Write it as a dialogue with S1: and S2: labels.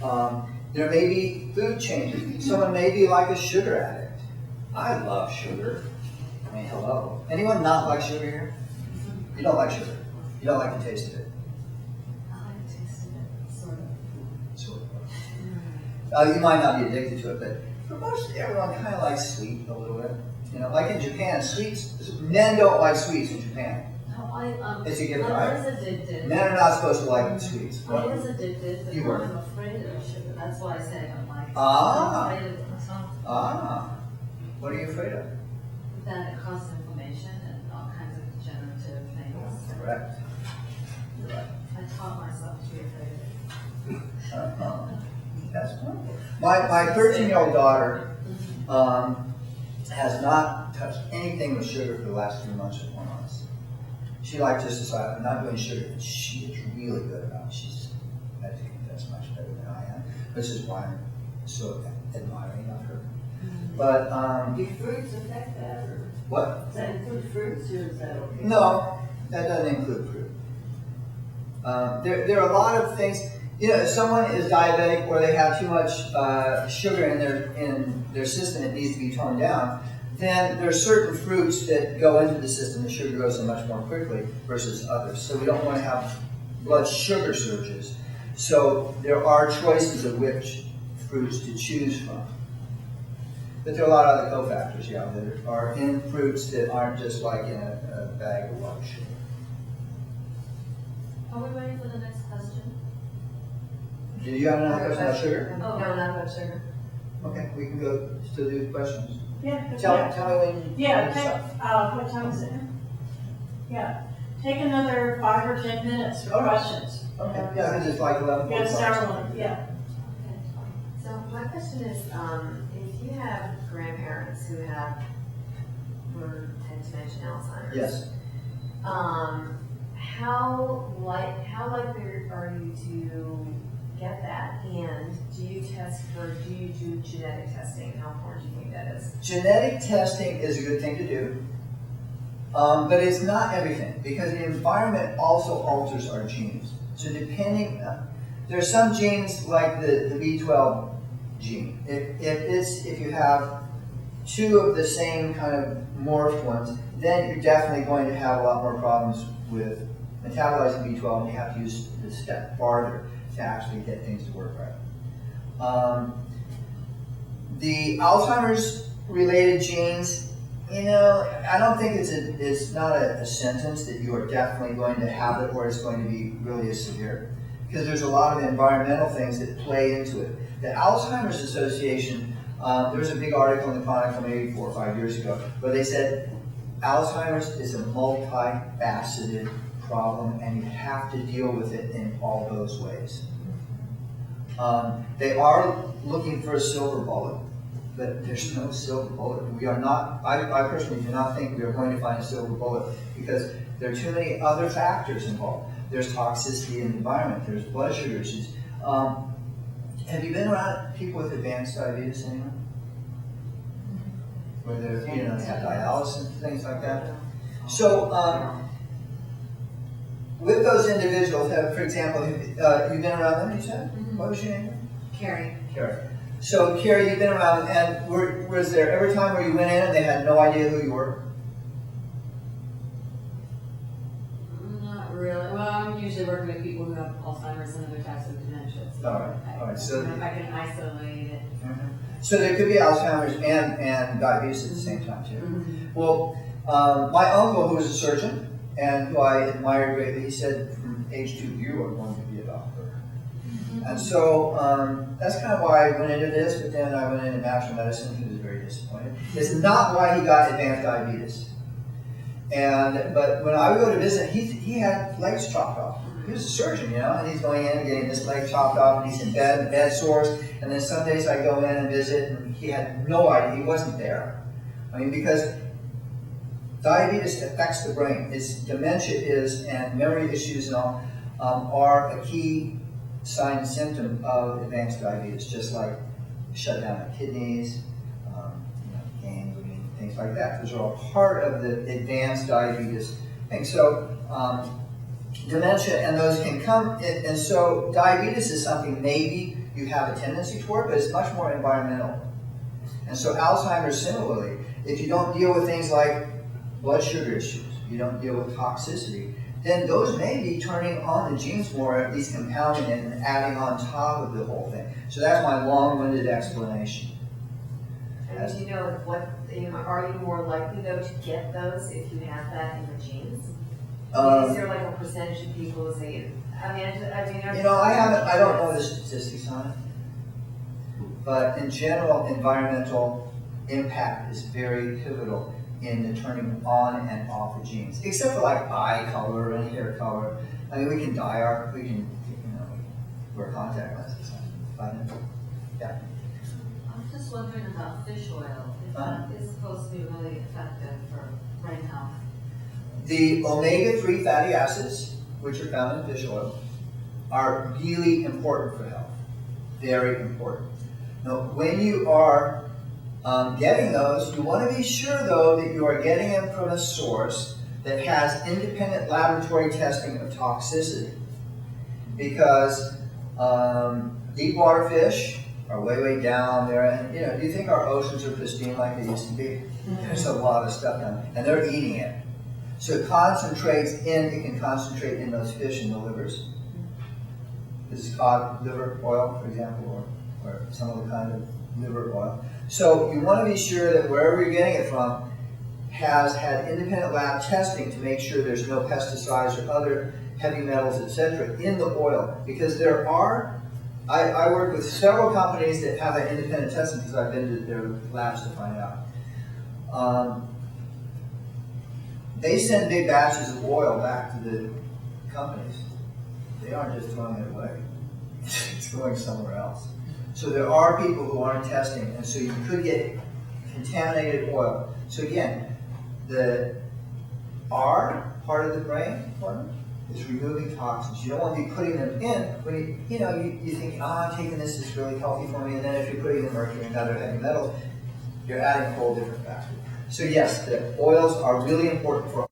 S1: There may be food changes. Someone may be like a sugar addict. I love sugar. I mean, hello. Anyone not like sugar here? You don't like sugar. You don't like the taste of it.
S2: I like the taste of it, sort of.
S1: Sort of. You might not be addicted to it, but for most everyone kind of likes sweet a little bit. You know, like in Japan, sweets. Men don't like sweets in Japan.
S2: No,
S1: It's a gift,
S2: I
S1: right?
S2: was addicted.
S1: Men are not supposed to like sweets.
S2: I was addicted, but
S1: You
S2: now
S1: were.
S2: I'm afraid of sugar. That's why I say I don't like it.
S1: Ah.
S2: I'm afraid of it.
S1: What are you afraid of?
S2: That it causes inflammation and all kinds of degenerative things.
S1: Correct. You're right.
S2: I taught myself to be afraid of it.
S1: That's wonderful. My 13-year-old daughter has not touched anything with sugar for the last 3 months or 4 months. She just decided, I'm not doing sugar, but she is really good about it. She's, I have to confess, much better than I am, which is why I'm so admiring of her. But,
S3: Do fruits affect that, or
S1: what?
S3: does that include fruits, or is that okay?
S1: No, that doesn't include fruit. There are a lot of things. You know, if someone is diabetic or they have too much sugar in their system, it needs to be toned down. Then there are certain fruits that go into the system. The sugar goes in much more quickly versus others. So we don't want to have blood sugar surges. So there are choices of which fruits to choose from. But there are a lot of other cofactors, that are in fruits that aren't just like in a bag of white sugar.
S2: Are we ready for the next question?
S1: Do you have another question about sugar?
S2: Oh, no, not about sugar.
S1: Okay, we can go still do questions.
S3: Yeah.
S1: Tell me when.
S3: What time is it? Yeah, take another 5 or 10 minutes for questions.
S1: Okay, yeah, because it's like 11.
S3: Yeah, start one, yeah.
S4: So my question is, if you have grandparents who have dementia and Alzheimer's,
S1: Yes.
S4: how likely are you to get that? And do you do genetic testing? How important do you think that is?
S1: Genetic testing is a good thing to do, but it's not everything because the environment also alters our genes. So depending, there are some genes like the B12 gene. If you have 2 of the same kind of morphed ones, then you're definitely going to have a lot more problems with metabolizing B12, and you have to use the step farther to actually get things to work right. The Alzheimer's related genes, I don't think it's not a sentence that you are definitely going to have it or it's going to be really severe, because there's a lot of environmental things that play into it. The Alzheimer's Association, there was a big article in the Chronicle maybe 4 or 5 years ago where they said Alzheimer's is a multifaceted problem and you have to deal with it in all those ways. They are looking for a silver bullet, but there's no silver bullet. We are not, I personally do not think we are going to find a silver bullet because there are too many other factors involved. There's toxicity in the environment, there's blood sugar issues. Have you been around people with advanced diabetes anyway? Where they're, they have dialysis and things like that. So, with those individuals, for example, you've been around them, you said? Mm-hmm. What was your name?
S4: Carrie.
S1: Carrie. So, Carrie, you've been around, and was there every time where you went in and they had no idea who you were?
S5: Not really. Well, I'm usually working with people who have Alzheimer's and other types of dementia. So
S1: All right. So,
S5: if I can isolate it.
S1: mm-hmm. So there could be Alzheimer's and diabetes at the same time, too.
S5: Mm-hmm.
S1: Well, my uncle, who was a surgeon, and who I admired greatly, he said, from age 2, you are going to be a doctor. Mm-hmm. And so that's kind of why I went into this, but then I went into natural medicine. He was very disappointed. It's not why he got advanced diabetes. But when I would go to visit, he had legs chopped off. He was a surgeon, and he's going in and getting this leg chopped off, and he's in bed sores. And then some days I go in and visit, and he had no idea. He wasn't there. I mean, because diabetes affects the brain. Dementia is, and memory issues and all, are a key sign and symptom of advanced diabetes, just like shutdown of kidneys, gangrene, things like that. Those are all part of the advanced diabetes thing. So dementia and those can come, and so diabetes is something maybe you have a tendency toward, but it's much more environmental. And so Alzheimer's similarly, if you don't deal with things like blood sugar issues, you don't deal with toxicity, then those may be turning on the genes more, at least compounding it and adding on top of the whole thing. So that's my long-winded explanation.
S4: And do you know what, are you more likely though to get those if you have that in the genes? Is there like a percentage of people who say,
S1: You know, I don't know the statistics on it, but in general, environmental impact is very pivotal in the turning on and off the genes, except for like eye color and hair color. I mean, we can wear contact lenses. Yeah.
S2: I'm just wondering about fish oil, if that is supposed to be really effective for brain health.
S1: The omega-3 fatty acids, which are found in fish oil, are really important for health. Very important. Now, when you are getting those, you want to be sure, though, that you are getting them from a source that has independent laboratory testing of toxicity. Because deep water fish are way, way down there. And, do you think our oceans are pristine like they used to be? There's a lot of stuff down there. And they're eating it. So it can concentrate in those fish in the livers. This is cod liver oil, for example, or some other kind of liver oil. So you want to be sure that wherever you're getting it from has had independent lab testing to make sure there's no pesticides or other heavy metals, etc., in the oil. Because there are, I work with several companies that have that independent testing because I've been to their labs to find out. They send big batches of oil back to the companies. They aren't just throwing it away. It's going somewhere else. So there are people who aren't testing, and so you could get contaminated oil. So again, the R part of the brain is removing toxins. You don't want to be putting them in when you think, I'm taking this, it's really healthy for me, and then if you're putting in mercury and other heavy metals, you're adding a whole different factor. So yes, the oils are really important for